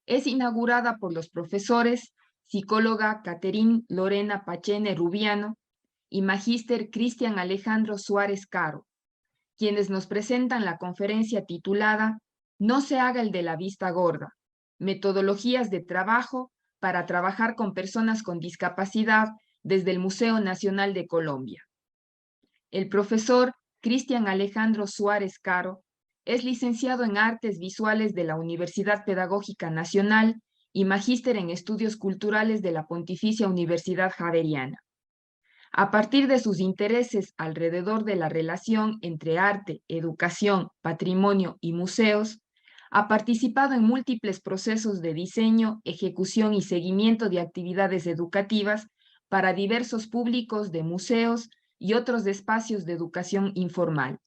es inaugurada por los profesores psicóloga Catherine Lorena Pachene Rubiano y magíster Cristian Alejandro Suárez Caro, quienes nos presentan la conferencia titulada No se haga el de la vista gorda, metodologías de trabajo para trabajar con personas con discapacidad desde el Museo Nacional de Colombia. El profesor Cristian Alejandro Suárez Caro es licenciado en Artes Visuales de la Universidad Pedagógica Nacional y magíster en Estudios Culturales de la Pontificia Universidad Javeriana. A partir de sus intereses alrededor de la relación entre arte, educación, patrimonio y museos, ha participado en múltiples procesos de diseño, ejecución y seguimiento de actividades educativas para diversos públicos de museos y otros espacios de educación informal,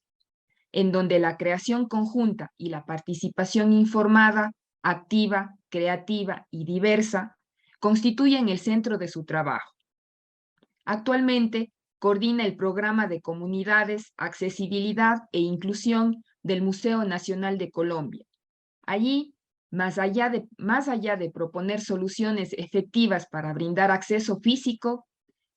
en donde la creación conjunta y la participación informada, activa, creativa y diversa constituyen el centro de su trabajo. Actualmente coordina el programa de comunidades, accesibilidad e inclusión del Museo Nacional de Colombia. Allí, más allá de proponer soluciones efectivas para brindar acceso físico,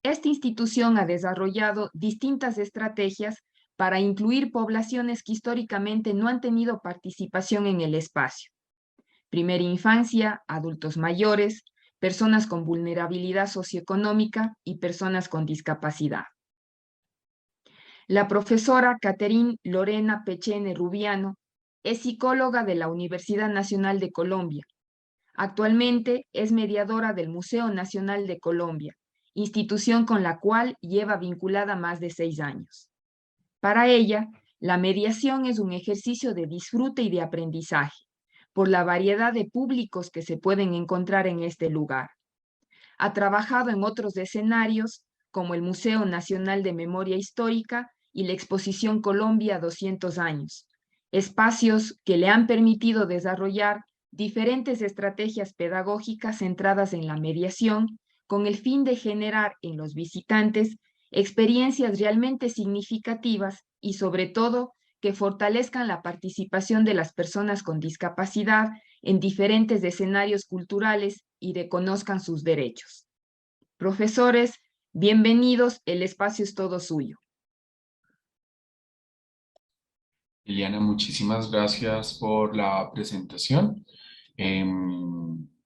esta institución ha desarrollado distintas estrategias para incluir poblaciones que históricamente no han tenido participación en el espacio. Primera infancia, adultos mayores, personas con vulnerabilidad socioeconómica y personas con discapacidad. La profesora Catherine Lorena Pechene Rubiano es psicóloga de la Universidad Nacional de Colombia. Actualmente es mediadora del Museo Nacional de Colombia, institución con la cual lleva vinculada más de 6 años. Para ella, la mediación es un ejercicio de disfrute y de aprendizaje, por la variedad de públicos que se pueden encontrar en este lugar. Ha trabajado en otros escenarios, como el Museo Nacional de Memoria Histórica y la Exposición Colombia 200 años, espacios que le han permitido desarrollar diferentes estrategias pedagógicas centradas en la mediación, con el fin de generar en los visitantes experiencias realmente significativas y, sobre todo, que fortalezcan la participación de las personas con discapacidad en diferentes escenarios culturales y reconozcan sus derechos. Profesores, bienvenidos, el espacio es todo suyo. Liliana, muchísimas gracias por la presentación.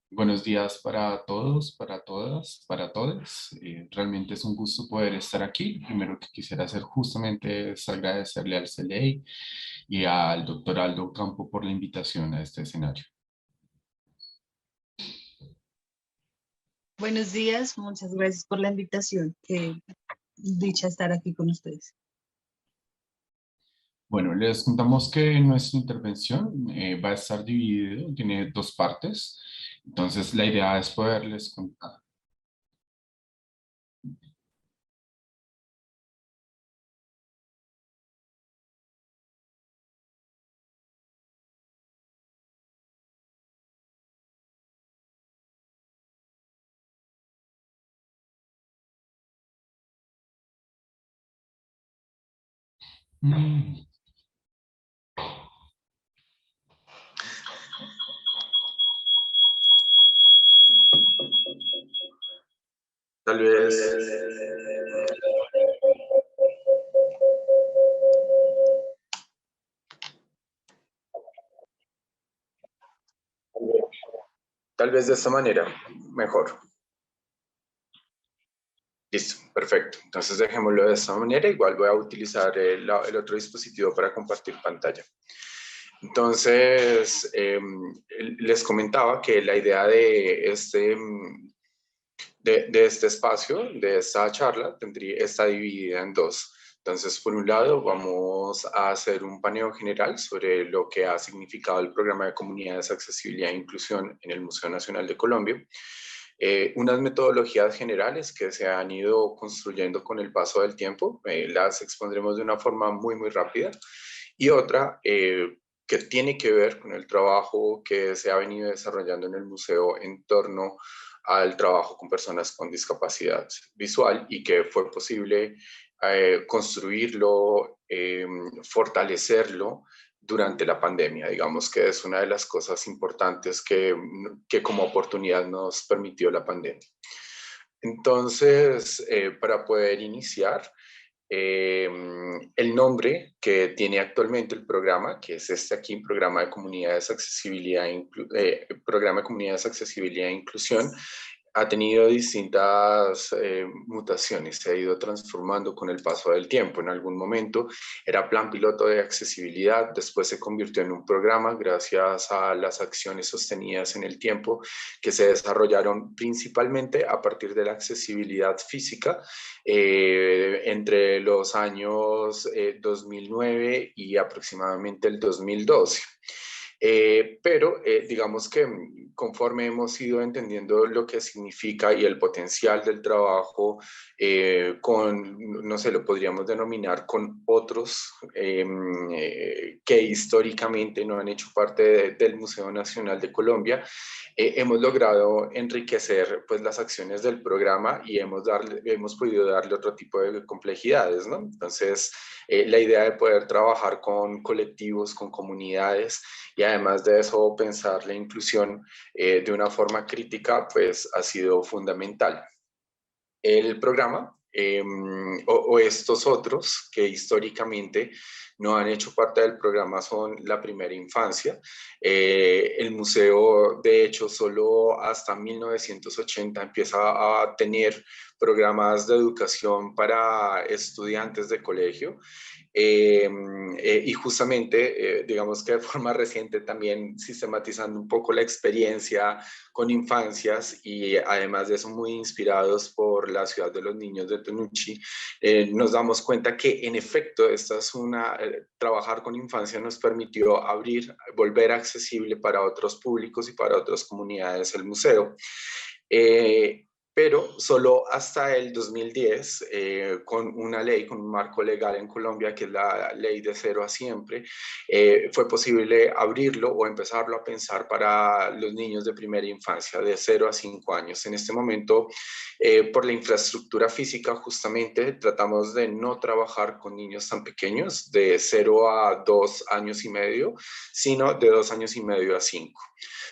Buenos días para todos, para todas, para todos. Realmente es un gusto poder estar aquí. Primero que quisiera hacer justamente es agradecerle al CELEI y al doctor Aldo Campo por la invitación a este escenario. Buenos días, muchas gracias por la invitación. Qué dicha estar aquí con ustedes. Bueno, les contamos que nuestra intervención va a estar dividida, tiene 2 partes. Entonces, la idea es poderles contar. Tal vez de esta manera, mejor. Listo, perfecto. Entonces dejémoslo de esta manera. Igual voy a utilizar el otro dispositivo para compartir pantalla. Entonces, les comentaba que la idea de este espacio, de esta charla, está dividida en 2. Entonces, por un lado, vamos a hacer un paneo general sobre lo que ha significado el programa de comunidades, accesibilidad e inclusión en el Museo Nacional de Colombia. Unas metodologías generales que se han ido construyendo con el paso del tiempo, las expondremos de una forma muy rápida. Y otra que tiene que ver con el trabajo que se ha venido desarrollando en el museo en torno al trabajo con personas con discapacidad visual y que fue posible construirlo, fortalecerlo durante la pandemia. Digamos que es una de las cosas importantes que como oportunidad nos permitió la pandemia. Entonces, para poder iniciar, el nombre que tiene actualmente el programa, que es este aquí, Programa de Comunidades, Programa de Comunidades, Accesibilidad e Inclusión, ha tenido distintas mutaciones, se ha ido transformando con el paso del tiempo. En algún momento era plan piloto de accesibilidad, después se convirtió en un programa gracias a las acciones sostenidas en el tiempo que se desarrollaron principalmente a partir de la accesibilidad física entre los años 2009 y aproximadamente el 2012. Pero digamos que conforme hemos ido entendiendo lo que significa y el potencial del trabajo no sé, lo podríamos denominar con otros que históricamente no han hecho parte del Museo Nacional de Colombia, hemos logrado enriquecer pues las acciones del programa y hemos podido darle otro tipo de complejidades, ¿no? Entonces, la idea de poder trabajar con colectivos, con comunidades y además de eso pensar la inclusión de una forma crítica, pues ha sido fundamental. El programa o estos otros que históricamente no han hecho parte del programa son la primera infancia. El museo, de hecho, solo hasta 1980 empieza a tener programas de educación para estudiantes de colegio. Y justamente, digamos que de forma reciente también sistematizando un poco la experiencia con infancias y además de eso muy inspirados por la ciudad de los niños de Tenuchi, nos damos cuenta que en efecto esta es trabajar con infancia nos permitió volver accesible para otros públicos y para otras comunidades el museo. Pero solo hasta el 2010, con una ley, con un marco legal en Colombia, que es la ley de 0 a siempre, fue posible abrirlo o empezarlo a pensar para los niños de primera infancia, de 0 a 5 años. En este momento, por la infraestructura física, justamente tratamos de no trabajar con niños tan pequeños, de 0 a 2 años y medio, sino de 2 años y medio a 5.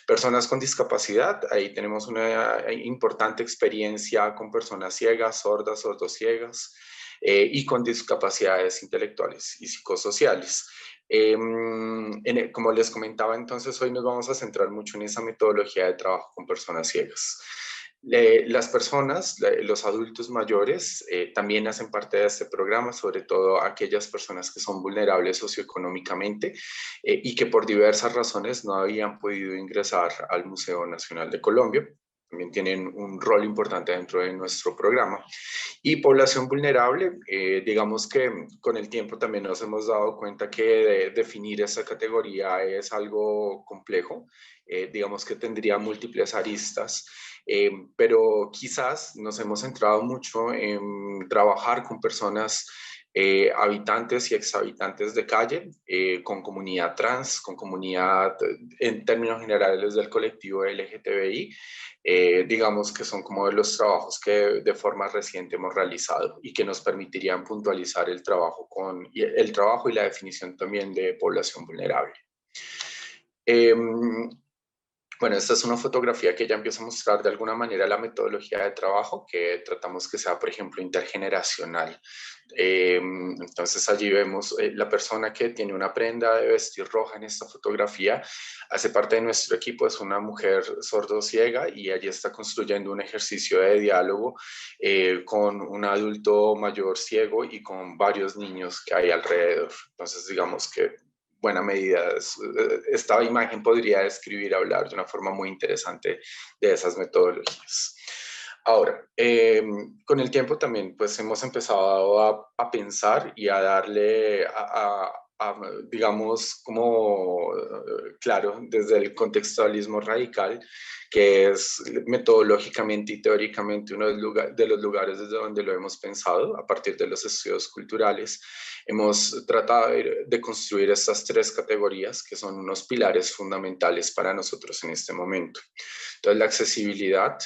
Personas con discapacidad, ahí tenemos una importante experiencia con personas ciegas, sordas, sordociegas y con discapacidades intelectuales y psicosociales. Como les comentaba, entonces hoy nos vamos a centrar mucho en esa metodología de trabajo con personas ciegas. Las personas, los adultos mayores, también hacen parte de este programa, sobre todo aquellas personas que son vulnerables socioeconómicamente y que por diversas razones no habían podido ingresar al Museo Nacional de Colombia. También tienen un rol importante dentro de nuestro programa. Y población vulnerable, digamos que con el tiempo también nos hemos dado cuenta que definir esa categoría es algo complejo. Digamos que tendría múltiples aristas. Pero quizás nos hemos centrado mucho en trabajar con personas habitantes y exhabitantes de calle, con comunidad trans, con comunidad en términos generales del colectivo LGTBI, digamos que son como de los trabajos que de forma reciente hemos realizado y que nos permitirían puntualizar el trabajo y la definición también de población vulnerable. Bueno, esta es una fotografía que ya empieza a mostrar de alguna manera la metodología de trabajo que tratamos que sea, por ejemplo, intergeneracional. Entonces allí vemos la persona que tiene una prenda de vestir roja en esta fotografía, hace parte de nuestro equipo, es una mujer sordociega y allí está construyendo un ejercicio de diálogo con un adulto mayor ciego y con varios niños que hay alrededor. Entonces digamos que buena medida, esta imagen podría describir, hablar de una forma muy interesante de esas metodologías. Ahora, con el tiempo también pues hemos empezado a pensar y a darle digamos, como claro, desde el contextualismo radical, que es metodológicamente y teóricamente uno de los lugares desde donde lo hemos pensado, a partir de los estudios culturales. Hemos tratado de construir estas tres categorías que son unos pilares fundamentales para nosotros en este momento. Entonces, la accesibilidad,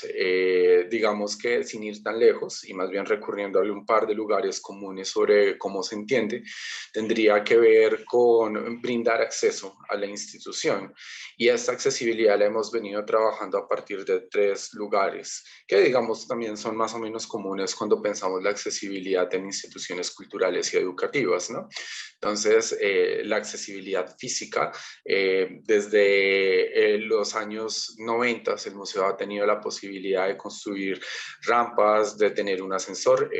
digamos que sin ir tan lejos y más bien recurriendo a un par de lugares comunes sobre cómo se entiende, tendría que ver con brindar acceso a la institución. Y esta accesibilidad la hemos venido trabajando a partir de tres lugares que, digamos, también son más o menos comunes cuando pensamos la accesibilidad en instituciones culturales y educativas, ¿no? Entonces, la accesibilidad física, desde los años 90, el museo ha tenido la posibilidad de construir rampas, de tener un ascensor.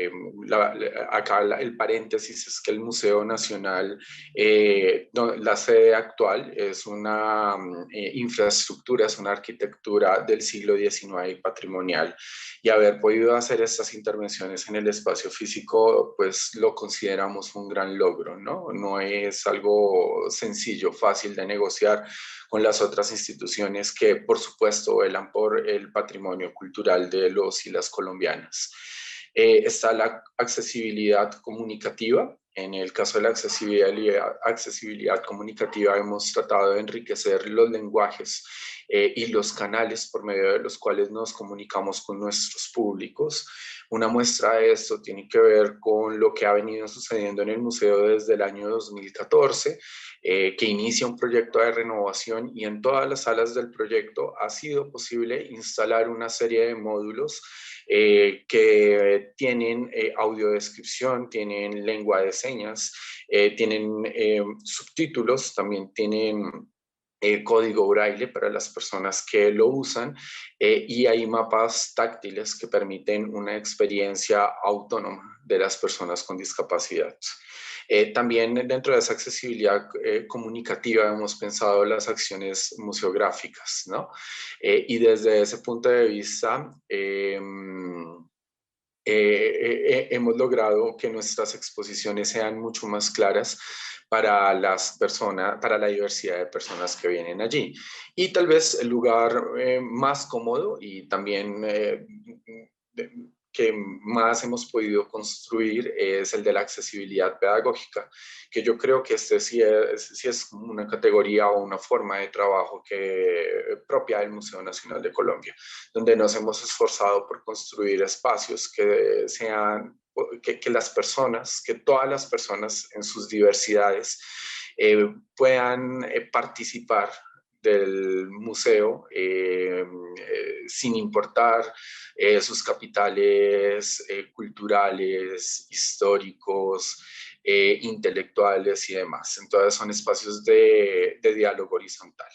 Acá el paréntesis es que el Museo Nacional, la sede actual, es una infraestructura, es una arquitectura del siglo XIX y patrimonial. Y haber podido hacer estas intervenciones en el espacio físico, pues lo consideramos un gran logro, ¿no? No es algo sencillo, fácil de negociar con las otras instituciones que, por supuesto, velan por el patrimonio cultural de los y las colombianas. Está la accesibilidad comunicativa. En el caso de la accesibilidad comunicativa hemos tratado de enriquecer los lenguajes y los canales por medio de los cuales nos comunicamos con nuestros públicos. Una muestra de esto tiene que ver con lo que ha venido sucediendo en el museo desde el año 2014, que inicia un proyecto de renovación, y en todas las salas del proyecto ha sido posible instalar una serie de módulos que tienen audiodescripción, tienen lengua de señas, tienen subtítulos, también tienen código braille para las personas que lo usan, y hay mapas táctiles que permiten una experiencia autónoma de las personas con discapacidad. También dentro de esa accesibilidad comunicativa hemos pensado las acciones museográficas, ¿no? Y desde ese punto de vista, hemos logrado que nuestras exposiciones sean mucho más claras para las personas, para la diversidad de personas que vienen allí. Y tal vez el lugar más cómodo y también que más hemos podido construir es el de la accesibilidad pedagógica, que yo creo que sí es una categoría o una forma de trabajo propia del Museo Nacional de Colombia, donde nos hemos esforzado por construir espacios que sean, que las personas, que todas las personas en sus diversidades puedan participar del museo sin importar sus capitales culturales, históricos, intelectuales y demás. Entonces son espacios de diálogo horizontal.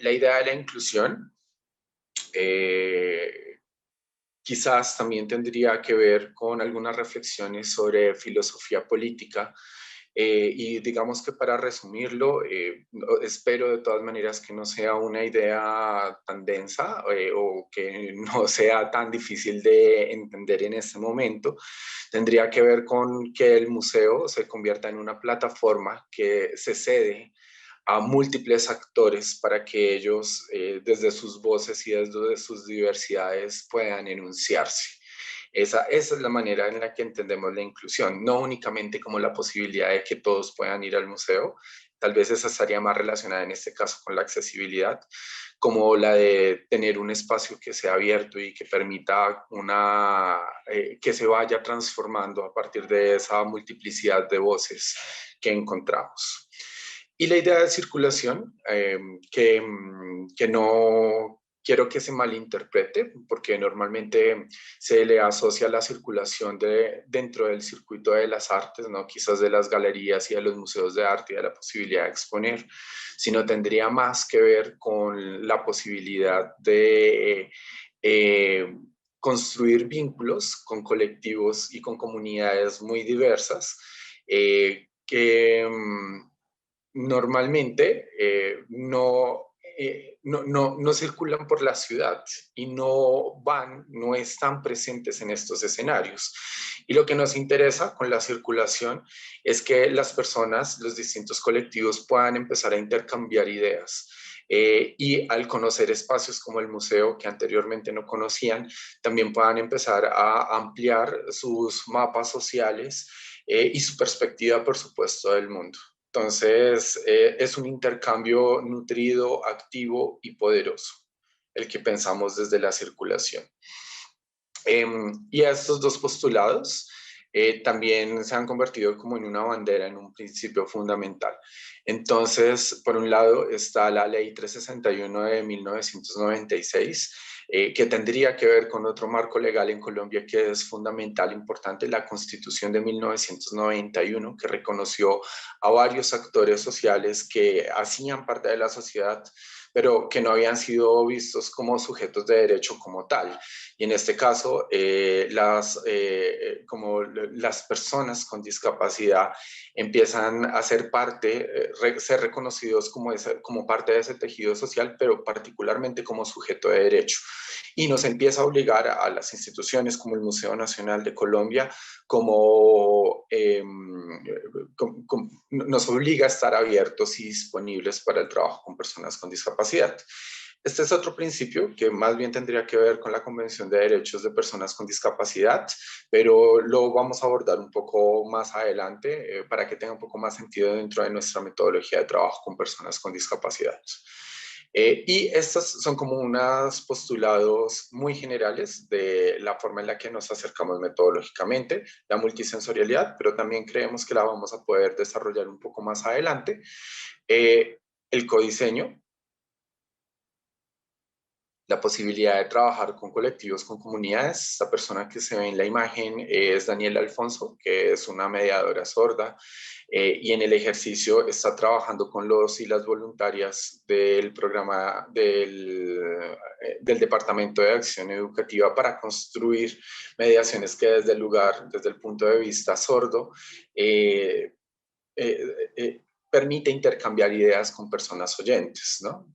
La idea de la inclusión quizás también tendría que ver con algunas reflexiones sobre filosofía política. Y digamos que para resumirlo, espero de todas maneras que no sea una idea tan densa o que no sea tan difícil de entender en este momento. Tendría que ver con que el museo se convierta en una plataforma que se cede a múltiples actores para que ellos, desde sus voces y desde sus diversidades, puedan enunciarse. Esa es la manera en la que entendemos la inclusión, no únicamente como la posibilidad de que todos puedan ir al museo, tal vez esa estaría más relacionada en este caso con la accesibilidad, como la de tener un espacio que sea abierto y que permita que se vaya transformando a partir de esa multiplicidad de voces que encontramos. Y la idea de circulación, que no quiero que se malinterprete, porque normalmente se le asocia la circulación dentro del circuito de las artes, ¿no? Quizás de las galerías y de los museos de arte y de la posibilidad de exponer, sino tendría más que ver con la posibilidad de construir vínculos con colectivos y con comunidades muy diversas que normalmente no no circulan por la ciudad y no están presentes en estos escenarios. Y lo que nos interesa con la circulación es que las personas, los distintos colectivos puedan empezar a intercambiar ideas. Y al conocer espacios como el museo que anteriormente no conocían, también puedan empezar a ampliar sus mapas sociales y su perspectiva, por supuesto, del mundo. Entonces, es un intercambio nutrido, activo y poderoso, el que pensamos desde la circulación. Y a estos dos postulados también se han convertido como en una bandera, en un principio fundamental. Entonces, por un lado está la Ley 361 de 1996, que tendría que ver con otro marco legal en Colombia que es fundamental, importante, la Constitución de 1991, que reconoció a varios actores sociales que hacían parte de la sociedad, pero que no habían sido vistos como sujetos de derecho como tal. Y en este caso, como las personas con discapacidad empiezan a ser parte, ser reconocidos como parte de ese tejido social, pero particularmente como sujeto de derecho. Y nos empieza a obligar a las instituciones como el Museo Nacional de Colombia, nos obliga a estar abiertos y disponibles para el trabajo con personas con discapacidad. Este es otro principio que más bien tendría que ver con la Convención de Derechos de Personas con Discapacidad, pero lo vamos a abordar un poco más adelante para que tenga un poco más sentido dentro de nuestra metodología de trabajo con personas con discapacidad. Y estos son como unos postulados muy generales de la forma en la que nos acercamos metodológicamente, la multisensorialidad, pero también creemos que la vamos a poder desarrollar un poco más adelante. El codiseño, la posibilidad de trabajar con colectivos, con comunidades. Esta persona que se ve en la imagen es Daniela Alfonso, que es una mediadora sorda, y en el ejercicio está trabajando con los y las voluntarias del programa del Departamento de Acción Educativa para construir mediaciones que desde el lugar, desde el punto de vista sordo, permite intercambiar ideas con personas oyentes, ¿no?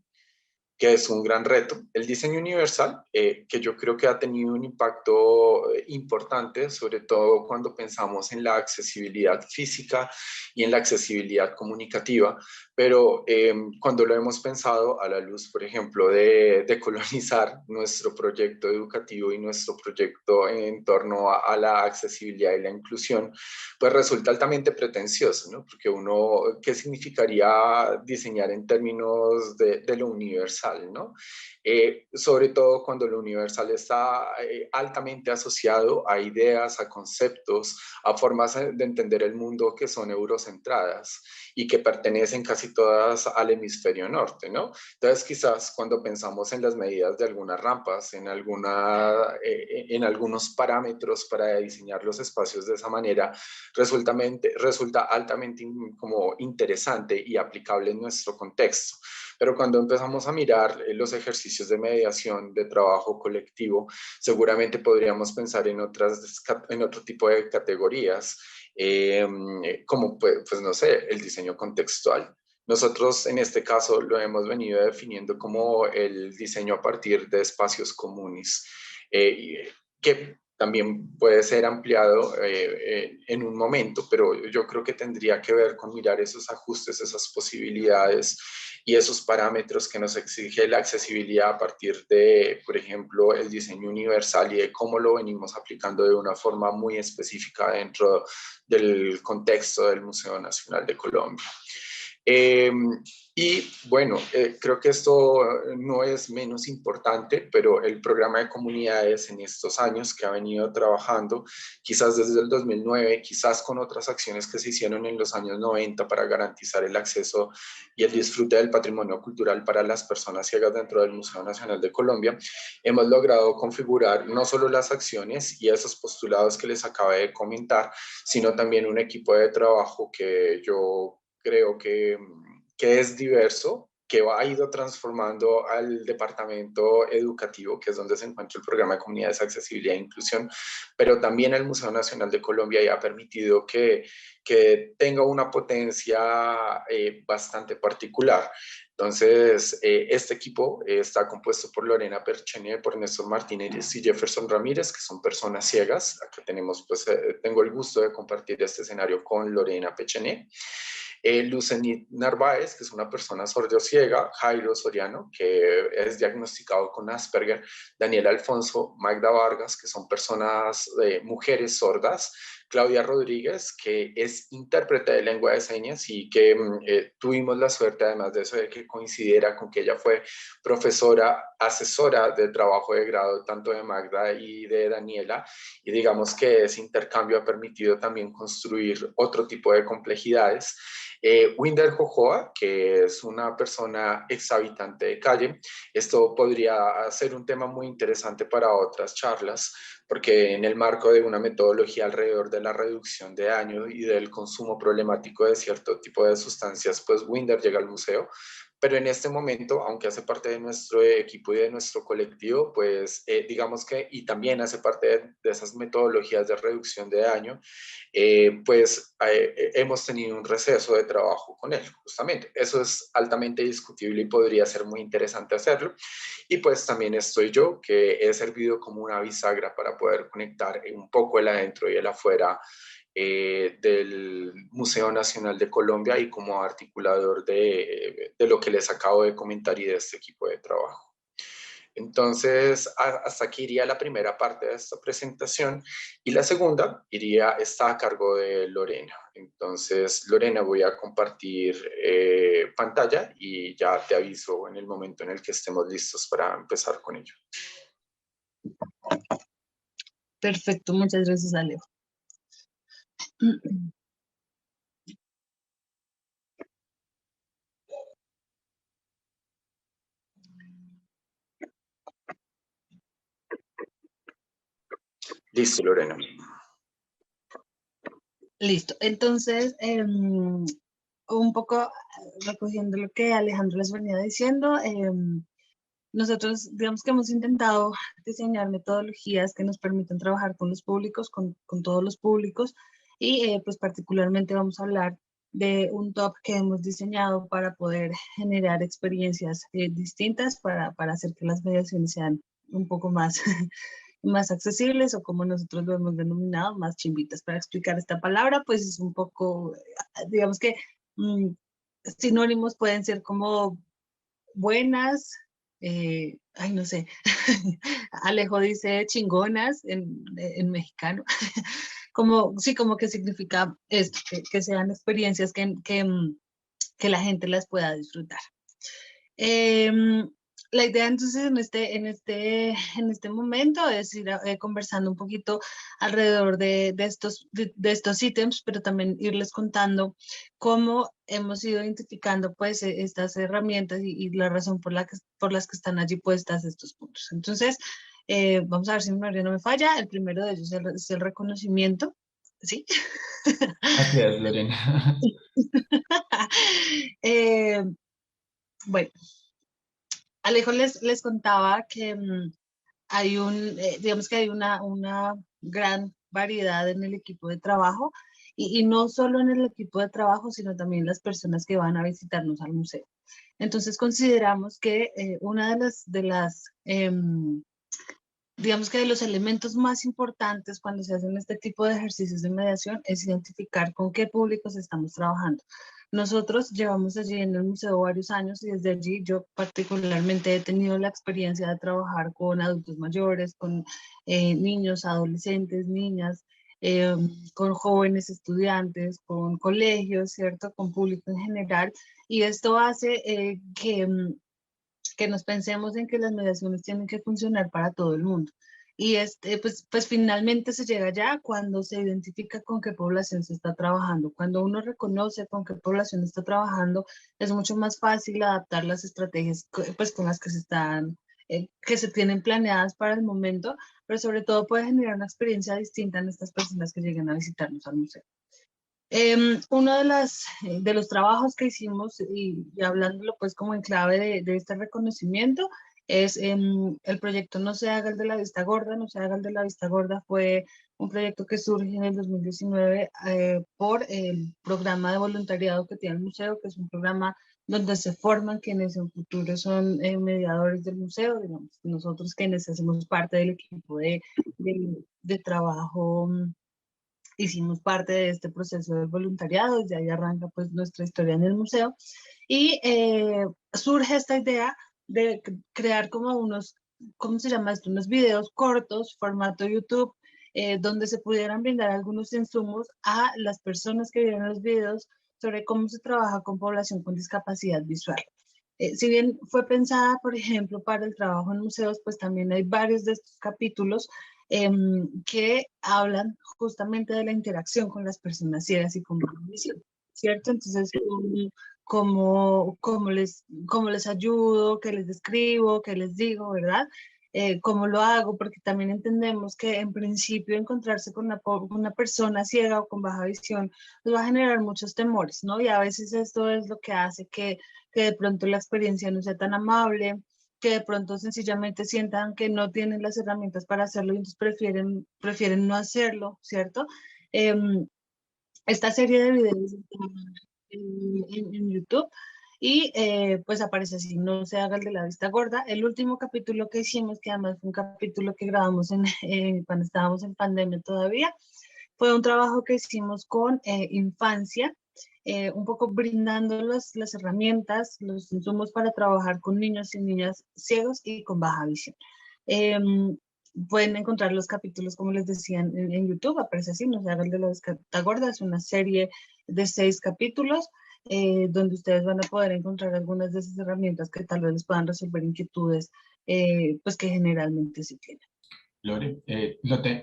Que es un gran reto. El diseño universal, que yo creo que ha tenido un impacto importante, sobre todo cuando pensamos en la accesibilidad física y en la accesibilidad comunicativa, pero cuando lo hemos pensado a la luz, por ejemplo, de colonizar nuestro proyecto educativo y nuestro proyecto en torno a la accesibilidad y la inclusión, pues resulta altamente pretencioso, ¿no? Porque uno, ¿qué significaría diseñar en términos de lo universal, ¿no? Sobre todo cuando lo universal está altamente asociado a ideas, a conceptos, a formas de entender el mundo que son eurocentradas y que pertenecen casi todas al hemisferio norte, ¿no? Entonces, quizás cuando pensamos en las medidas de algunas rampas, en algunos parámetros para diseñar los espacios de esa manera, resulta altamente como interesante y aplicable en nuestro contexto. Pero cuando empezamos a mirar los ejercicios de mediación, de trabajo colectivo, seguramente podríamos pensar en otro tipo de categorías, como pues no sé, el diseño contextual. Nosotros en este caso lo hemos venido definiendo como el diseño a partir de espacios comunes, que también puede ser ampliado en un momento, pero yo creo que tendría que ver con mirar esos ajustes, esas posibilidades y esos parámetros que nos exige la accesibilidad a partir de, por ejemplo, el diseño universal y de cómo lo venimos aplicando de una forma muy específica dentro del contexto del Museo Nacional de Colombia. Y bueno, creo que esto no es menos importante, pero el programa de comunidades en estos años que ha venido trabajando, quizás desde el 2009, quizás con otras acciones que se hicieron en los años 90 para garantizar el acceso y el disfrute del patrimonio cultural para las personas ciegas dentro del Museo Nacional de Colombia, hemos logrado configurar no solo las acciones y esos postulados que les acabé de comentar, sino también un equipo de trabajo que yo creo que es diverso, que ha ido transformando al departamento educativo, que es donde se encuentra el programa de comunidades, accesibilidad e inclusión, pero también el Museo Nacional de Colombia y ha permitido que tenga una potencia bastante particular. Entonces, este equipo está compuesto por Lorena Perchene, por Néstor Martínez y Jefferson Ramírez, que son personas ciegas. Acá tenemos, pues, tengo el gusto de compartir este escenario con Lorena Perchene. Lucenit Narváez, que es una persona sordociega, Jairo Soriano, que es diagnosticado con Asperger, Daniel Alfonso, Magda Vargas, que son personas, mujeres sordas, Claudia Rodríguez, que es intérprete de lengua de señas y que tuvimos la suerte, además de eso, de que coincidiera con que ella fue profesora, asesora de trabajo de grado, tanto de Magda y de Daniela, y digamos que ese intercambio ha permitido también construir otro tipo de complejidades. Winder Jojoa, que es una persona exhabitante de calle. Esto podría ser un tema muy interesante para otras charlas, porque en el marco de una metodología alrededor de la reducción de daño y del consumo problemático de cierto tipo de sustancias, pues Winder llega al museo. Pero en este momento, aunque hace parte de nuestro equipo y de nuestro colectivo, pues digamos que, y también hace parte de esas metodologías de reducción de daño, pues hemos tenido un receso de trabajo con él, justamente. Eso es altamente discutible y podría ser muy interesante hacerlo. Y pues también estoy yo, que he servido como una bisagra para poder conectar un poco el adentro y el afuera del Museo Nacional de Colombia y como articulador de lo que les acabo de comentar y de este equipo de trabajo. Entonces, hasta aquí iría la primera parte de esta presentación y la segunda está a cargo de Lorena. Entonces, Lorena, voy a compartir pantalla y ya te aviso en el momento en el que estemos listos para empezar con ello. Perfecto, muchas gracias, Alejo. Listo, Lorena. Listo, entonces, un poco recogiendo lo que Alejandro les venía diciendo, nosotros, digamos que hemos intentado diseñar metodologías que nos permitan trabajar con los públicos, con todos los públicos, y pues particularmente vamos a hablar de un top que hemos diseñado para poder generar experiencias distintas para hacer que las mediaciones sean un poco más, más accesibles, o como nosotros lo hemos denominado, más chimbitas. Para explicar esta palabra, pues es un poco, digamos que sinónimos pueden ser como buenas, ay, no sé, Alejo dice chingonas en mexicano, como, sí, como que significa esto, que sean experiencias que la gente las pueda disfrutar. La idea entonces en este momento es ir conversando un poquito alrededor de estos ítems, pero también irles contando cómo hemos ido identificando pues estas herramientas y la razón por las que están allí puestas estos puntos. Entonces, vamos a ver si mi memoria no me falla. El primero de ellos es el reconocimiento, ¿sí? Así es, Lorena. Bueno. Alejo les contaba que hay digamos que hay una gran variedad en el equipo de trabajo y no solo en el equipo de trabajo, sino también las personas que van a visitarnos al museo. Entonces consideramos que una digamos que de los elementos más importantes cuando se hacen este tipo de ejercicios de mediación es identificar con qué públicos estamos trabajando. Nosotros llevamos allí en el museo varios años y desde allí yo particularmente he tenido la experiencia de trabajar con adultos mayores, con niños, adolescentes, niñas, con jóvenes estudiantes, con colegios, ¿cierto? Con público en general. Y esto hace que nos pensemos en que las mediaciones tienen que funcionar para todo el mundo. Y pues finalmente se llega ya cuando se identifica con qué población se está trabajando. Cuando uno reconoce con qué población está trabajando, es mucho más fácil adaptar las estrategias pues, con las que que se tienen planeadas para el momento, pero sobre todo puede generar una experiencia distinta en estas personas que lleguen a visitarnos al museo. Uno de los trabajos que hicimos, y hablándolo pues como en clave de este reconocimiento, es el proyecto No se haga el de la vista gorda. No se haga el de la vista gorda fue un proyecto que surge en el 2019 por el programa de voluntariado que tiene el museo, que es un programa donde se forman quienes en futuro son mediadores del museo, digamos, nosotros quienes hacemos parte del equipo de trabajo, hicimos parte de este proceso de voluntariado, desde ahí arranca pues nuestra historia en el museo, y surge esta idea de crear como unos, ¿cómo se llama esto? Unos videos cortos, formato YouTube, donde se pudieran brindar algunos insumos a las personas que vieron los videos sobre cómo se trabaja con población con discapacidad visual. Si bien fue pensada, por ejemplo, para el trabajo en museos, pues también hay varios de estos capítulos que hablan justamente de la interacción con las personas ciegas y con baja visión, ¿cierto? Entonces, cómo les ayudo, qué les describo, qué les digo, ¿verdad? Cómo lo hago, porque también entendemos que en principio encontrarse con una persona ciega o con baja visión nos va a generar muchos temores, ¿no? Y a veces esto es lo que hace que de pronto la experiencia no sea tan amable, que de pronto sencillamente sientan que no tienen las herramientas para hacerlo y entonces prefieren no hacerlo, ¿cierto? Esta serie de videos en YouTube y pues aparece así, no se haga el de la vista gorda. El último capítulo que hicimos, que además fue un capítulo que grabamos cuando estábamos en pandemia todavía, fue un trabajo que hicimos con infancia, un poco brindando las herramientas, los insumos para trabajar con niños y niñas ciegos y con baja visión. Pueden encontrar los capítulos, como les decía, en YouTube, aparece así, no se haga el de la vista gorda, es una serie de 6 capítulos, donde ustedes van a poder encontrar algunas de esas herramientas que tal vez les puedan resolver inquietudes, pues que generalmente sí tienen. Lore,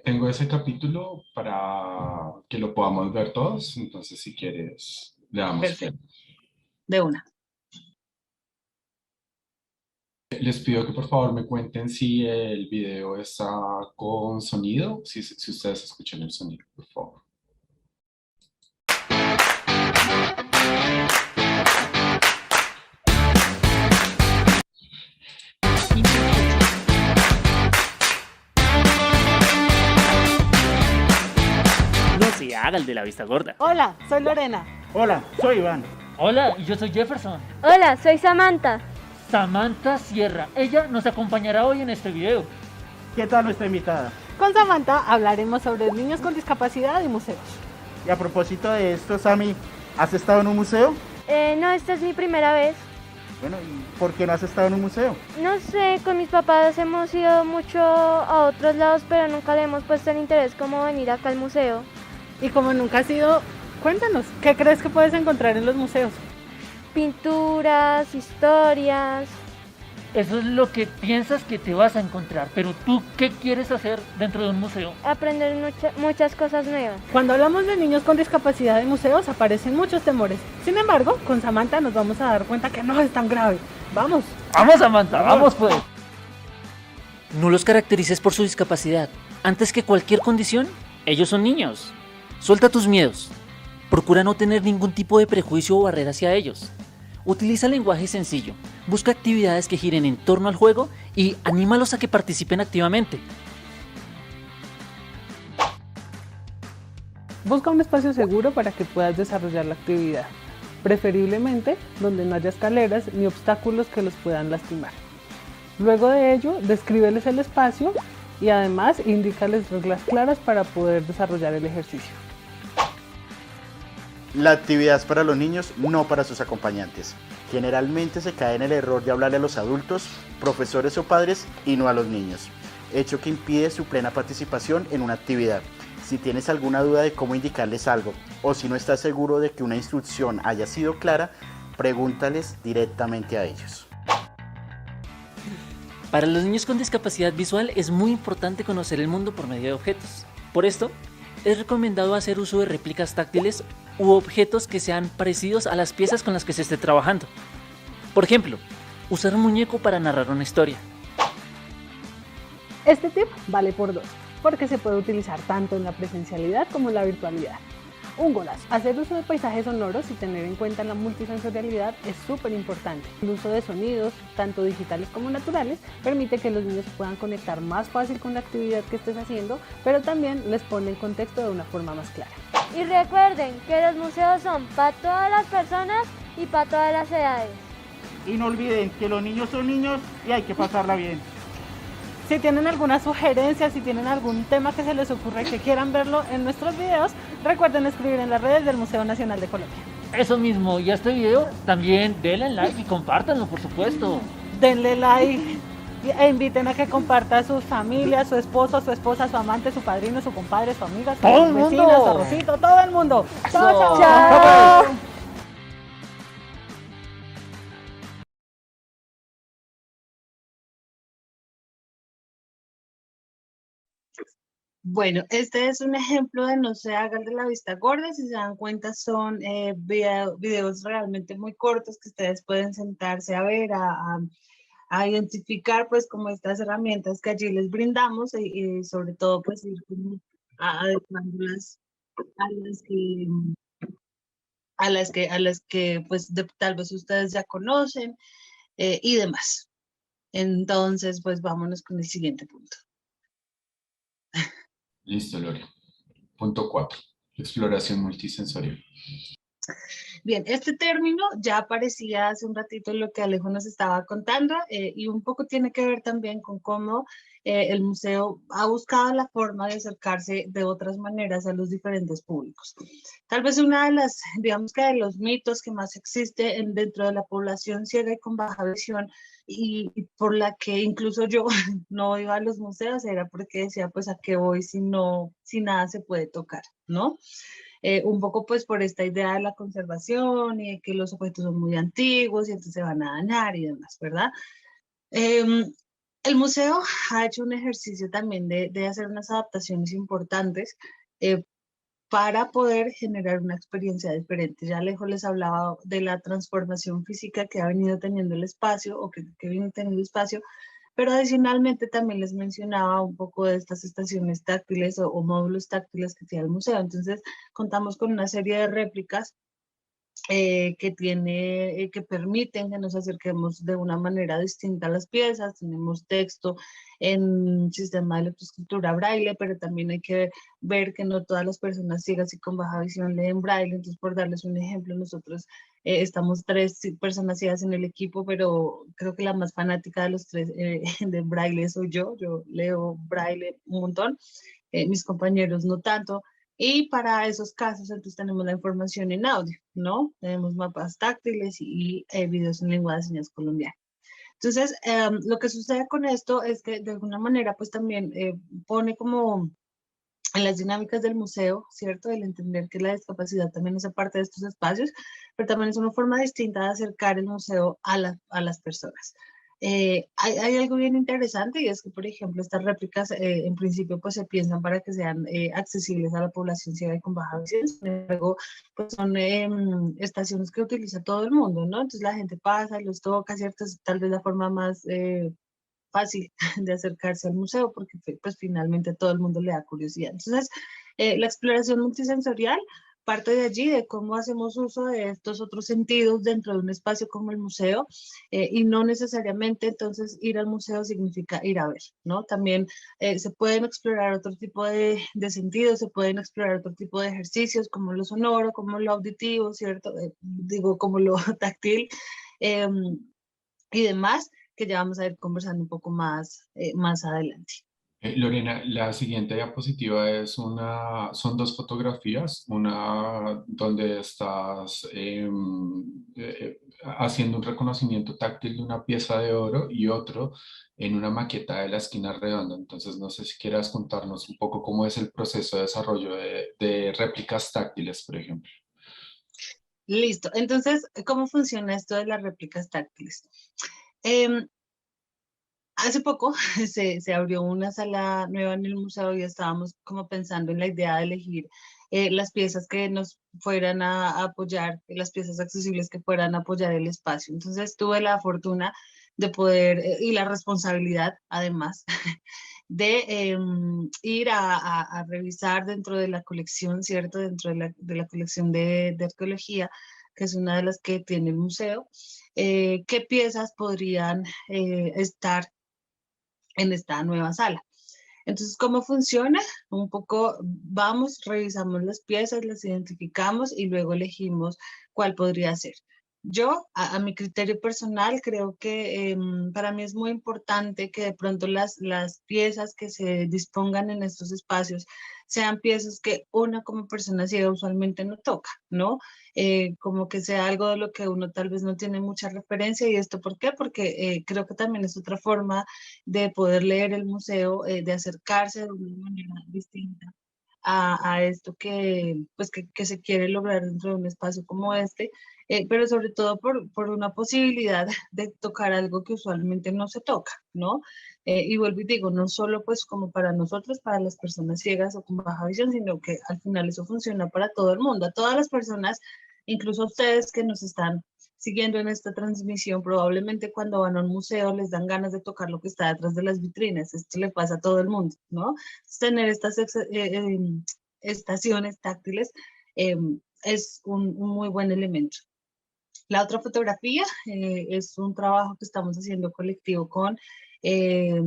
tengo ese capítulo para que lo podamos ver todos, entonces si quieres, le damos. Perfecto. De una. Les pido que por favor me cuenten si el video está con sonido, si ustedes escuchan el sonido, por favor. No se haga el de la vista gorda. Hola, soy Lorena. Hola, soy Iván. Hola, y yo soy Jefferson. Hola, soy Samantha. Samantha Sierra. Ella nos acompañará hoy en este video. ¿Qué tal nuestra invitada? Con Samantha hablaremos sobre niños con discapacidad y museos. Y a propósito de esto, Sammy, ¿has estado en un museo? No, esta es mi primera vez. Bueno, ¿y por qué no has estado en un museo? No sé, con mis papás hemos ido mucho a otros lados, pero nunca le hemos puesto el interés como venir acá al museo. Y como nunca has ido, cuéntanos, ¿qué crees que puedes encontrar en los museos? Pinturas, historias. Eso es lo que piensas que te vas a encontrar, pero tú, ¿qué quieres hacer dentro de un museo? Aprender muchas cosas nuevas. Cuando hablamos de niños con discapacidad en museos aparecen muchos temores. Sin embargo, con Samantha nos vamos a dar cuenta que no es tan grave. ¡Vamos! ¡Vamos, Samantha! ¡Vamos, pues! No los caracterices por su discapacidad. Antes que cualquier condición, ellos son niños. Suelta tus miedos. Procura no tener ningún tipo de prejuicio o barrera hacia ellos. Utiliza lenguaje sencillo. Busca actividades que giren en torno al juego y anímalos a que participen activamente. Busca un espacio seguro para que puedas desarrollar la actividad, preferiblemente donde no haya escaleras ni obstáculos que los puedan lastimar. Luego de ello, descríbeles el espacio y además indícales reglas claras para poder desarrollar el ejercicio. La actividad es para los niños, no para sus acompañantes. Generalmente se cae en el error de hablarle a los adultos, profesores o padres y no a los niños, hecho que impide su plena participación en una actividad. Si tienes alguna duda de cómo indicarles algo o si no estás seguro de que una instrucción haya sido clara, pregúntales directamente a ellos. Para los niños con discapacidad visual es muy importante conocer el mundo por medio de objetos. Por esto, es recomendado hacer uso de réplicas táctiles u objetos que sean parecidos a las piezas con las que se esté trabajando. Por ejemplo, usar un muñeco para narrar una historia. Este tip vale por 2, porque se puede utilizar tanto en la presencialidad como en la virtualidad. Un golazo. Hacer uso de paisajes sonoros y tener en cuenta la multisensorialidad es súper importante. El uso de sonidos, tanto digitales como naturales, permite que los niños puedan conectar más fácil con la actividad que estés haciendo, pero también les pone en contexto de una forma más clara. Y recuerden que los museos son para todas las personas y para todas las edades. Y no olviden que los niños son niños y hay que pasarla bien. Si tienen alguna sugerencia, si tienen algún tema que se les ocurra que quieran verlo en nuestros videos, recuerden escribir en las redes del Museo Nacional de Colombia. Eso mismo, y a este video también denle like y compártanlo, por supuesto. Denle like e inviten a que comparta a sus familias, su esposo, su esposa, su amante, su padrino, su compadre, su amiga, su ¡Todo el vecina, mundo! su arrocito, todo el mundo. ¡Chao, chao! ¡Chao! Bueno, este es un ejemplo de no se hagan de la vista gorda. Si se dan cuenta, son videos realmente muy cortos que ustedes pueden sentarse a ver, a identificar pues como estas herramientas que allí les brindamos y sobre todo pues ir como adecuándolas a las que pues tal vez ustedes ya conocen y demás. Entonces pues vámonos con el siguiente punto. Listo, Lore. Punto 4. Exploración multisensorial. Bien, este término ya aparecía hace un ratito en lo que Alejo nos estaba contando y un poco tiene que ver también con cómo el museo ha buscado la forma de acercarse de otras maneras a los diferentes públicos. Tal vez una de las, digamos que de los mitos que más existe dentro de la población ciega y con baja visión y por la que incluso yo no iba a los museos era porque decía pues a qué voy si nada se puede tocar, ¿no? Un poco pues por esta idea de la conservación y de que los objetos son muy antiguos y entonces se van a dañar y demás, ¿verdad? El museo ha hecho un ejercicio también de hacer unas adaptaciones importantes para poder generar una experiencia diferente. Ya Alejo les hablaba de la transformación física que ha venido teniendo el espacio o que viene teniendo el espacio, pero adicionalmente también les mencionaba un poco de estas estaciones táctiles o módulos táctiles que tiene el museo. Entonces contamos con una serie de réplicas que permiten que nos acerquemos de una manera distinta a las piezas. Tenemos texto en sistema de lectoescritura braille, pero también hay que ver que no todas las personas ciegas y con baja visión leen braille. Entonces, por darles un ejemplo, nosotros estamos 3 personas ciegas en el equipo, pero creo que la más fanática de los 3 de braille soy yo. Yo leo braille un montón, mis compañeros no tanto. Y para esos casos, entonces tenemos la información en audio, ¿no? Tenemos mapas táctiles y videos en lengua de señas colombiana. Entonces, lo que sucede con esto es que de alguna manera, pues también pone como en las dinámicas del museo, ¿cierto? El entender que la discapacidad también hace parte de estos espacios, pero también es una forma distinta de acercar el museo a las personas. Hay algo bien interesante y es que, por ejemplo, estas réplicas en principio pues se piensan para que sean accesibles a la población ciega y con baja visión. Sin embargo, pues son estaciones que utiliza todo el mundo, ¿no? Entonces la gente pasa y los toca, ¿cierto? Es tal vez la forma más fácil de acercarse al museo porque pues finalmente todo el mundo le da curiosidad. Entonces, la exploración multisensorial parte de allí, de cómo hacemos uso de estos otros sentidos dentro de un espacio como el museo y no necesariamente entonces ir al museo significa ir a ver, ¿no? También se pueden explorar otro tipo de sentidos, se pueden explorar otro tipo de ejercicios como lo sonoro, como lo auditivo, ¿cierto? Digo, como lo táctil y demás, que ya vamos a ir conversando un poco más adelante. Lorena, la siguiente diapositiva son 2 fotografías, una donde estás haciendo un reconocimiento táctil de una pieza de oro y otro en una maqueta de la esquina redonda. Entonces, no sé si quieras contarnos un poco cómo es el proceso de desarrollo de réplicas táctiles, por ejemplo. Listo. Entonces, ¿cómo funciona esto de las réplicas táctiles? Hace poco se abrió una sala nueva en el museo y estábamos como pensando en la idea de elegir las piezas que nos fueran a apoyar, las piezas accesibles que fueran a apoyar el espacio. Entonces tuve la fortuna de poder y la responsabilidad además de ir a revisar dentro de la colección, ¿cierto? Dentro de la colección de arqueología, que es una de las que tiene el museo, qué piezas podrían estar en esta nueva sala. Entonces, ¿cómo funciona? Un poco vamos, revisamos las piezas, las identificamos y luego elegimos cuál podría ser. Yo, a mi criterio personal, creo que para mí es muy importante que de pronto las piezas que se dispongan en estos espacios sean piezas que una como persona ciega usualmente no toca, ¿no? Como que sea algo de lo que uno tal vez no tiene mucha referencia. ¿Y esto por qué? Porque creo que también es otra forma de poder leer el museo, de acercarse de una manera distinta a esto que, pues, que se quiere lograr dentro de un espacio como este, pero sobre todo por una posibilidad de tocar algo que usualmente no se toca, ¿no? Y vuelvo y digo, no solo pues como para nosotros, para las personas ciegas o con baja visión, sino que al final eso funciona para todo el mundo, a todas las personas, incluso a ustedes que nos están siguiendo en esta transmisión, probablemente cuando van a un museo les dan ganas de tocar lo que está detrás de las vitrinas. Esto le pasa a todo el mundo, ¿no? Tener estas estaciones táctiles eh, es un muy buen elemento. La otra fotografía es un trabajo que estamos haciendo colectivo con eh,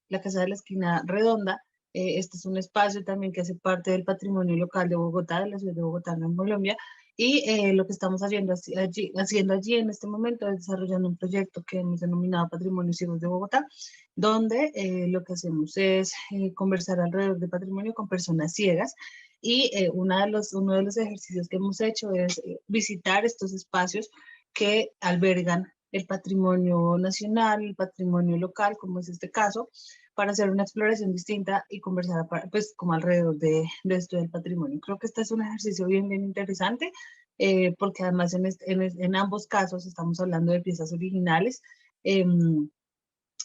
la Casa de la Esquina Redonda. Este es un espacio también que hace parte del patrimonio local de Bogotá, de la ciudad de Bogotá, en Colombia. Y lo que estamos haciendo allí en este momento es desarrollando un proyecto que hemos denominado Patrimonio Ciegos de Bogotá, donde lo que hacemos es conversar alrededor de patrimonio con personas ciegas. Y uno de los ejercicios que hemos hecho es visitar estos espacios que albergan el patrimonio nacional, el patrimonio local, como es este caso, para hacer una exploración distinta y conversar pues como alrededor de esto del patrimonio. Creo que este es un ejercicio bien interesante, porque además en ambos casos estamos hablando de piezas originales,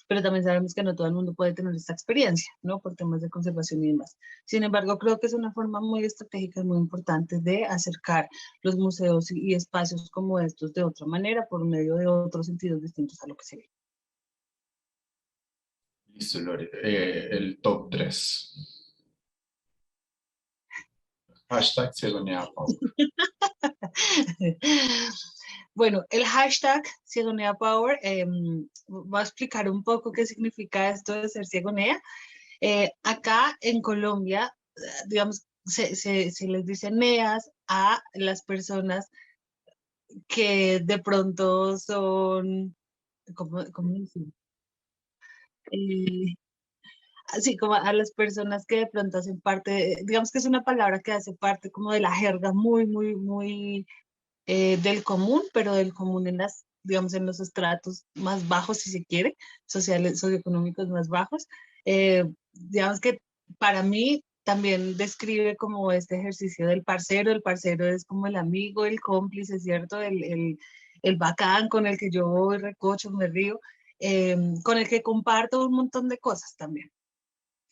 pero también sabemos que no todo el mundo puede tener esta experiencia, ¿no? Por temas de conservación y demás. Sin embargo, creo que es una forma muy estratégica y muy importante de acercar los museos y espacios como estos de otra manera, por medio de otros sentidos distintos a lo que se ve. Listo, Lore. El top 3. Hashtag Ciegonea Power. Bueno, el hashtag Ciegonea Power, voy a explicar un poco qué significa esto de ser ciegonea. Acá en Colombia, digamos, se les dice NEAs a las personas que de pronto son, ¿cómo decir? Así como a las personas que de pronto hacen parte, digamos que es una palabra que hace parte como de la jerga muy del común, pero del común en las, digamos, en los estratos más bajos, si se quiere, sociales, socioeconómicos más bajos. Digamos que para mí también describe como este ejercicio del parcero. El parcero es como el amigo, el cómplice, ¿cierto? El bacán con el que yo voy, recocho, me río, con el que comparto un montón de cosas también.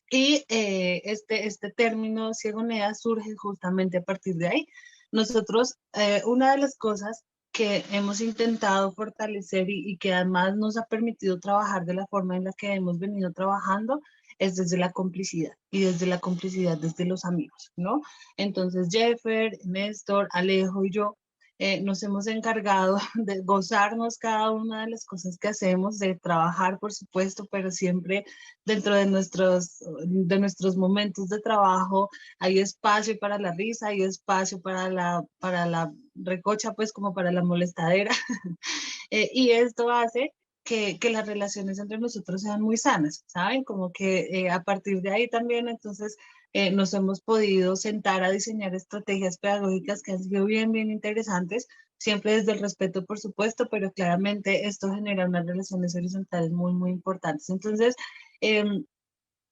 Y este término ciegonea surge justamente a partir de ahí. Nosotros, una de las cosas que hemos intentado fortalecer y que además nos ha permitido trabajar de la forma en la que hemos venido trabajando es desde la complicidad y desde la complicidad desde los amigos, ¿no? Entonces Jeffer, Néstor, Alejo y yo nos hemos encargado de gozarnos cada una de las cosas que hacemos, de trabajar, por supuesto, pero siempre dentro de nuestros momentos de trabajo hay espacio para la risa, hay espacio para la recocha, pues como para la molestadera. Y esto hace que las relaciones entre nosotros sean muy sanas, ¿saben? Como que a partir de ahí también entonces nos hemos podido sentar a diseñar estrategias pedagógicas que han sido bien interesantes, siempre desde el respeto, por supuesto, pero claramente esto genera unas relaciones horizontales muy importantes. Entonces,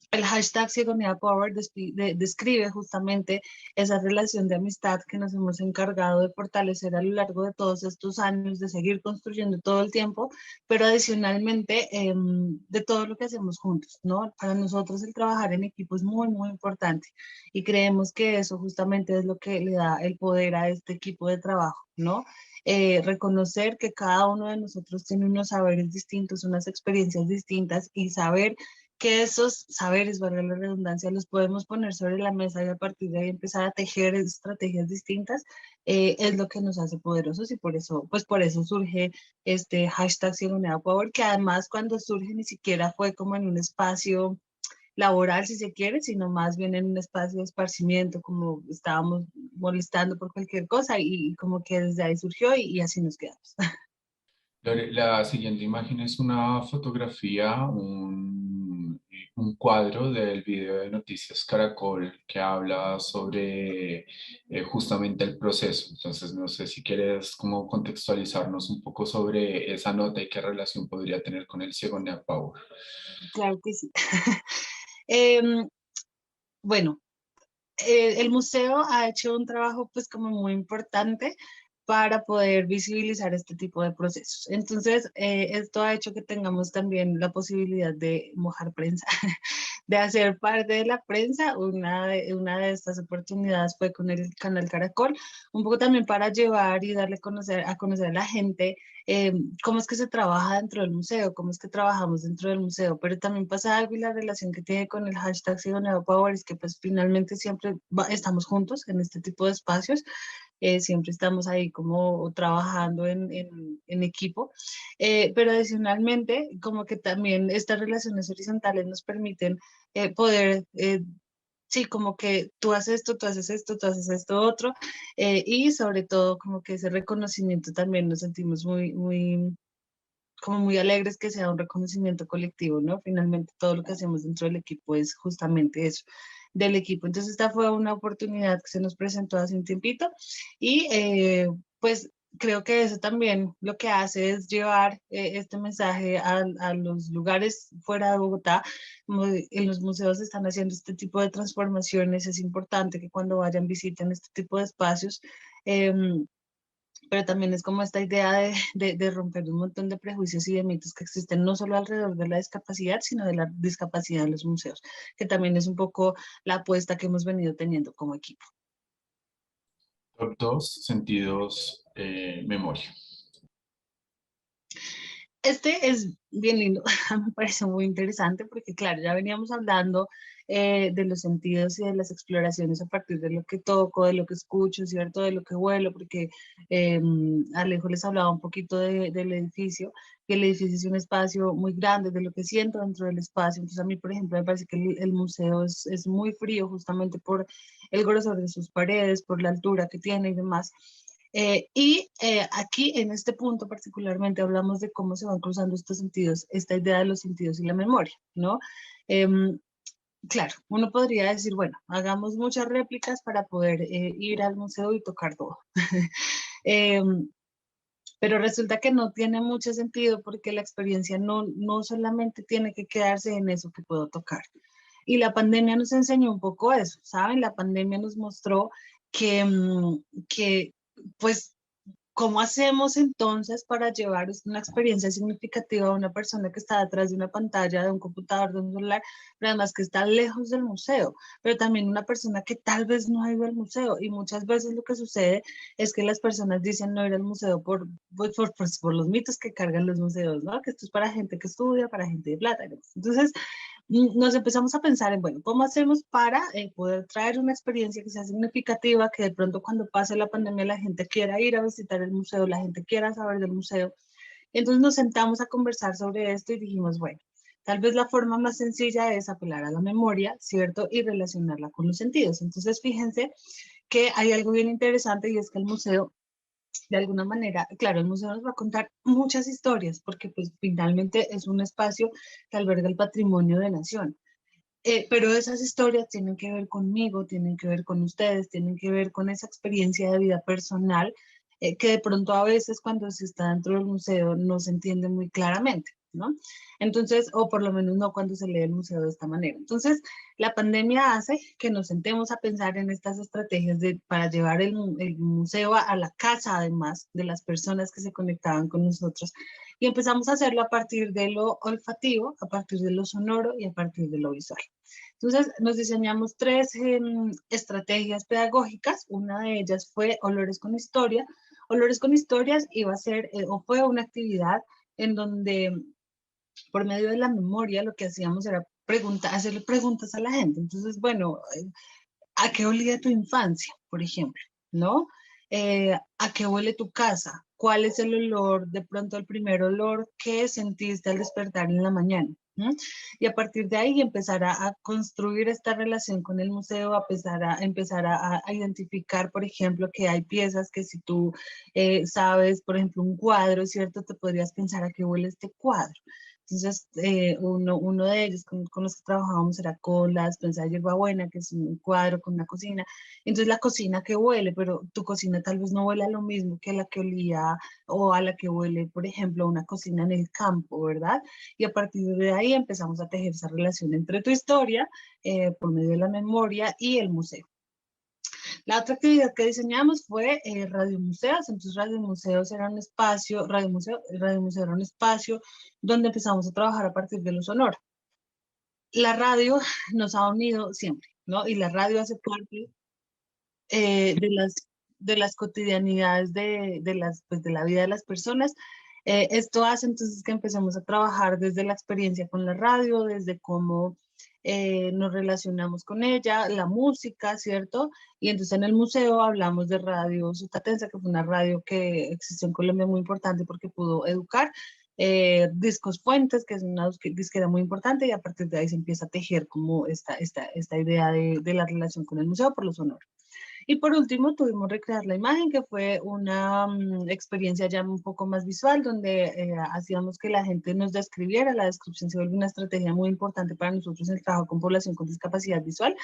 el hashtag Ciegonea Power describe justamente esa relación de amistad que nos hemos encargado de fortalecer a lo largo de todos estos años, de seguir construyendo todo el tiempo, pero adicionalmente de todo lo que hacemos juntos, ¿no? Para nosotros el trabajar en equipo es muy importante y creemos que eso justamente es lo que le da el poder a este equipo de trabajo, ¿no? Reconocer que cada uno de nosotros tiene unos saberes distintos, unas experiencias distintas y saber que esos saberes, valga la redundancia, los podemos poner sobre la mesa y a partir de ahí empezar a tejer estrategias distintas, es lo que nos hace poderosos y por eso surge este hashtag Ciegonea Power, que además cuando surge ni siquiera fue como en un espacio laboral, si se quiere, sino más bien en un espacio de esparcimiento, como estábamos molestando por cualquier cosa y como que desde ahí surgió y así nos quedamos. Lore, la siguiente imagen es una fotografía, un cuadro del video de Noticias Caracol que habla sobre justamente el proceso. Entonces, no sé si quieres como contextualizarnos un poco sobre esa nota y qué relación podría tener con el ciego Nea Power. Claro que sí. Em, bueno, el museo ha hecho un trabajo pues como muy importante para poder visibilizar este tipo de procesos. Entonces, esto ha hecho que tengamos también la posibilidad de mojar prensa, de hacer parte de la prensa. Una de estas oportunidades fue con el canal Caracol, un poco también para llevar y darle a conocer a la gente cómo es que se trabaja dentro del museo, cómo es que trabajamos dentro del museo, pero también pasa algo y la relación que tiene con el hashtag #SigoNeaPower es que pues finalmente siempre estamos juntos en este tipo de espacios. Siempre estamos ahí como trabajando en equipo, pero adicionalmente como que también estas relaciones horizontales nos permiten poder, sí, como que tú haces esto, tú haces esto, tú haces esto otro, y sobre todo como que ese reconocimiento también nos sentimos como muy alegres que sea un reconocimiento colectivo, ¿no? Finalmente todo lo que hacemos dentro del equipo es justamente eso, del equipo. Entonces esta fue una oportunidad que se nos presentó hace un tiempito y pues creo que eso también lo que hace es llevar este mensaje a los lugares fuera de Bogotá. En los museos están haciendo este tipo de transformaciones, es importante que cuando vayan visiten este tipo de espacios. Pero también es como esta idea de romper un montón de prejuicios y de mitos que existen no solo alrededor de la discapacidad, sino de la discapacidad en los museos, que también es un poco la apuesta que hemos venido teniendo como equipo. Top 2, sentidos, memoria. Este es bien lindo, me parece muy interesante porque, claro, ya veníamos hablando de los sentidos y de las exploraciones a partir de lo que toco, de lo que escucho, ¿cierto? De lo que huelo, porque Alejo les hablaba un poquito del edificio, que el edificio es un espacio muy grande, de lo que siento dentro del espacio. Entonces, a mí, por ejemplo, me parece que el museo es muy frío justamente por el grosor de sus paredes, por la altura que tiene y demás. Aquí en este punto particularmente hablamos de cómo se van cruzando estos sentidos, esta idea de los sentidos y la memoria, ¿no? Claro, uno podría decir, bueno, hagamos muchas réplicas para poder ir al museo y tocar todo. Pero resulta que no tiene mucho sentido porque la experiencia no solamente tiene que quedarse en eso que puedo tocar. Y la pandemia nos enseñó un poco eso, ¿saben? La pandemia nos mostró que pues, ¿cómo hacemos entonces para llevar una experiencia significativa a una persona que está detrás de una pantalla, de un computador, de un celular, pero además que está lejos del museo, pero también una persona que tal vez no ha ido al museo? Y muchas veces lo que sucede es que las personas dicen no ir al museo por los mitos que cargan los museos, ¿no? Que esto es para gente que estudia, para gente de plata. Entonces, nos empezamos a pensar en, bueno, ¿cómo hacemos para poder traer una experiencia que sea significativa, que de pronto cuando pase la pandemia la gente quiera ir a visitar el museo, la gente quiera saber del museo? Entonces nos sentamos a conversar sobre esto y dijimos, bueno, tal vez la forma más sencilla es apelar a la memoria, ¿cierto? Y relacionarla con los sentidos. Entonces fíjense que hay algo bien interesante y es que el museo, de alguna manera, claro, el museo nos va a contar muchas historias porque pues finalmente es un espacio que alberga el patrimonio de nación. Pero esas historias tienen que ver conmigo, tienen que ver con ustedes, tienen que ver con esa experiencia de vida personal que de pronto a veces cuando se está dentro del museo no se entiende muy claramente, ¿no? Entonces, o por lo menos no cuando se lee el museo de esta manera. Entonces, la pandemia hace que nos sentemos a pensar en estas estrategias para llevar el museo a la casa, además de las personas que se conectaban con nosotros. Y empezamos a hacerlo a partir de lo olfativo, a partir de lo sonoro y a partir de lo visual. Entonces, nos diseñamos 3 estrategias pedagógicas. Una de ellas fue Olores con Historia. Olores con Historias iba a ser, o fue una actividad en donde, por medio de la memoria, lo que hacíamos era hacerle preguntas a la gente. Entonces, bueno, ¿a qué olía tu infancia, por ejemplo? ¿No? ¿A qué huele tu casa? cuál es el olor, de pronto el primer olor que sentiste al despertar en la mañana. Y a partir de ahí empezar a construir esta relación con el museo, empezar a identificar, por ejemplo, que hay piezas que si tú sabes, por ejemplo, un cuadro, ¿cierto? Te podrías pensar a qué huele este cuadro. Entonces, uno de ellos con los que trabajábamos era con la despensa de hierbabuena, que es un cuadro con una cocina. Entonces, la cocina que huele, pero tu cocina tal vez no huele a lo mismo que la que olía o a la que huele, por ejemplo, una cocina en el campo, ¿verdad? Y a partir de ahí empezamos a tejer esa relación entre tu historia, por medio de la memoria, y el museo. La otra actividad que diseñamos fue radiomuseos. Entonces radiomuseos era un espacio, radiomuseo era un espacio donde empezamos a trabajar a partir de lo sonoro. La radio nos ha unido siempre, ¿no? Y la radio hace parte de las cotidianidades pues, de la vida de las personas. Esto hace entonces que empecemos a trabajar desde la experiencia con la radio, desde cómo nos relacionamos con ella, la música, ¿cierto? Y entonces en el museo hablamos de Radio Sutatensa, que fue una radio que existió en Colombia muy importante porque pudo educar. Discos Fuentes, que es una disquera muy importante, y a partir de ahí se empieza a tejer como esta idea de la relación con el museo por lo sonoro. Y por último, tuvimos Recrear la Imagen, que fue una experiencia ya un poco más visual, donde hacíamos que la gente nos describiera. La descripción se vuelve una estrategia muy importante para nosotros en el trabajo con población con discapacidad visual.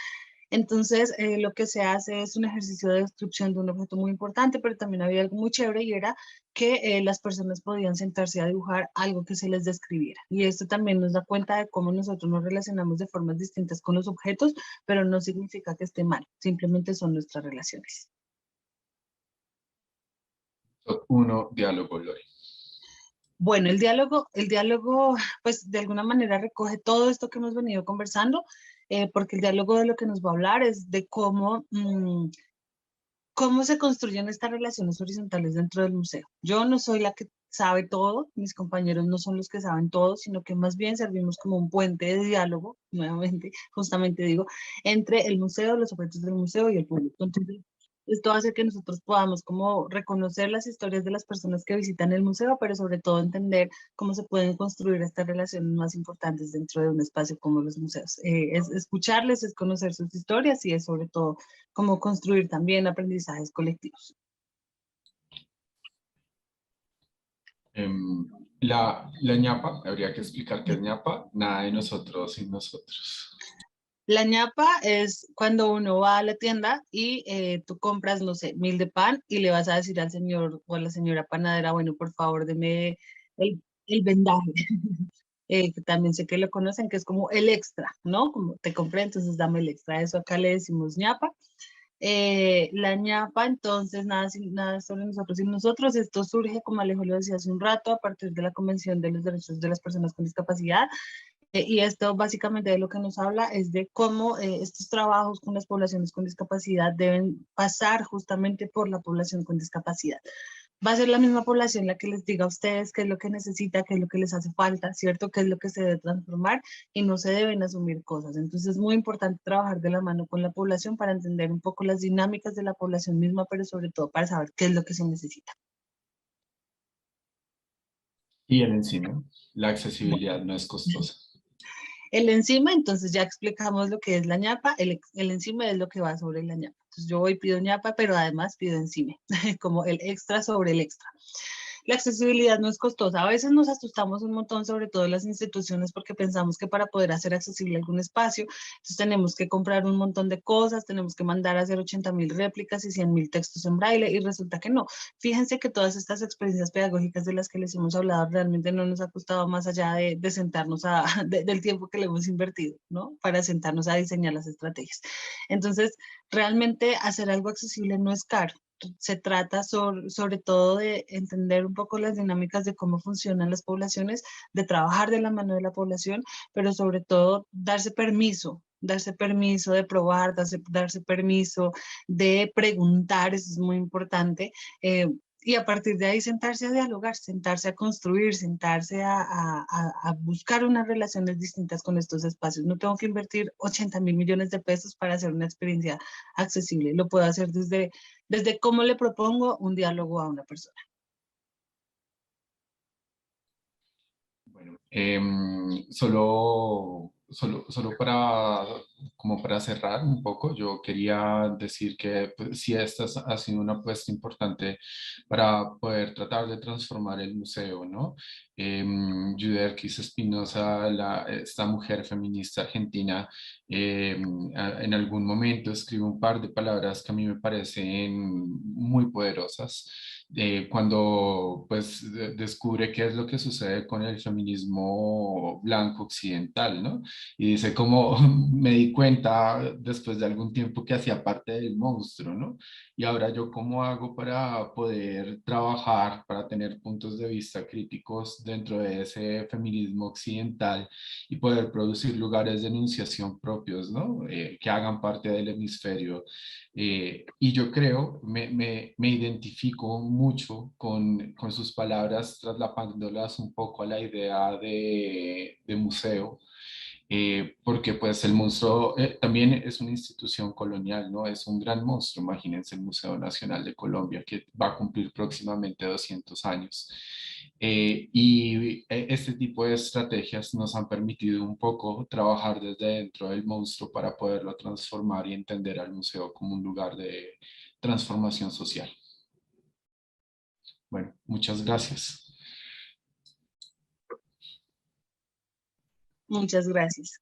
Entonces, lo que se hace es un ejercicio de descripción de un objeto muy importante, pero también había algo muy chévere y era que las personas podían sentarse a dibujar algo que se les describiera. Y esto también nos da cuenta de cómo nosotros nos relacionamos de formas distintas con los objetos, pero no significa que esté mal, simplemente son nuestras relaciones. Uno, diálogo, Lore. Bueno, el diálogo, pues de alguna manera recoge todo esto que hemos venido conversando, porque el diálogo de lo que nos va a hablar es de cómo se construyen estas relaciones horizontales dentro del museo. Yo no soy la que sabe todo, mis compañeros no son los que saben todo, sino que más bien servimos como un puente de diálogo, nuevamente, justamente digo, entre el museo, los objetos del museo y el público. Entonces, esto hace que nosotros podamos como reconocer las historias de las personas que visitan el museo, pero sobre todo entender cómo se pueden construir estas relaciones más importantes dentro de un espacio como los museos. Es escucharles, es conocer sus historias y es sobre todo cómo construir también aprendizajes colectivos. La ñapa, habría que explicar qué es ñapa, nada de nosotros sin nosotros. La ñapa es cuando uno va a la tienda y tú compras, no sé, 1000 de pan y le vas a decir al señor o a la señora panadera, bueno, por favor, deme el vendaje. Que también sé que lo conocen, que es como el extra, ¿no? Como te compré, entonces dame el extra. Eso acá le decimos ñapa. La ñapa, entonces, nada sobre nosotros y nosotros. Esto surge, como Alejo lo decía hace un rato, a partir de la Convención de los Derechos de las Personas con Discapacidad. Y esto básicamente de lo que nos habla es de cómo estos trabajos con las poblaciones con discapacidad deben pasar justamente por la población con discapacidad. Va a ser la misma población la que les diga a ustedes qué es lo que necesita, qué es lo que les hace falta, ¿cierto? Qué es lo que se debe transformar y no se deben asumir cosas. Entonces es muy importante trabajar de la mano con la población para entender un poco las dinámicas de la población misma, pero sobre todo para saber qué es lo que se necesita. Y el encima, la accesibilidad no es costosa. El encima, entonces ya explicamos lo que es la ñapa, el encima es lo que va sobre la ñapa. Entonces yo voy pido ñapa, pero además pido encima, como el extra sobre el extra. La accesibilidad no es costosa. A veces nos asustamos un montón, sobre todo en las instituciones, porque pensamos que para poder hacer accesible algún espacio, entonces tenemos que comprar un montón de cosas, tenemos que mandar a hacer 80.000 réplicas y 100.000 textos en braille, y resulta que no. Fíjense que todas estas experiencias pedagógicas de las que les hemos hablado realmente no nos ha costado más allá de sentarnos del tiempo que le hemos invertido, ¿no? Para sentarnos a diseñar las estrategias. Entonces, realmente hacer algo accesible no es caro. Se trata sobre todo de entender un poco las dinámicas de cómo funcionan las poblaciones, de trabajar de la mano de la población, pero sobre todo darse permiso de probar, darse permiso de preguntar, eso es muy importante, y a partir de ahí sentarse a dialogar, sentarse a construir, sentarse a buscar unas relaciones distintas con estos espacios. No tengo que invertir 80.000 millones de pesos para hacer una experiencia accesible, lo puedo hacer desde cómo le propongo un diálogo a una persona. Solo para cerrar un poco, yo quería decir que pues, sí, esta ha sido una apuesta importante para poder tratar de transformar el museo, ¿no? Yuderquis Espinosa, esta mujer feminista argentina, en algún momento escribe un par de palabras que a mí me parecen muy poderosas. Cuando pues descubre qué es lo que sucede con el feminismo blanco occidental, ¿no? Y dice como me di cuenta después de algún tiempo que hacía parte del monstruo, ¿no? Y ahora yo cómo hago para poder trabajar, para tener puntos de vista críticos dentro de ese feminismo occidental y poder producir lugares de enunciación propios, ¿no? Que hagan parte del hemisferio. Y yo creo, me identifico mucho con sus palabras, traslapándolas un poco a la idea de museo, porque pues el monstruo también es una institución colonial, ¿no? Es un gran monstruo, imagínense el Museo Nacional de Colombia, que va a cumplir próximamente 200 años. Este tipo de estrategias nos han permitido un poco trabajar desde dentro del monstruo para poderlo transformar y entender al museo como un lugar de transformación social. Bueno, muchas gracias. Muchas gracias.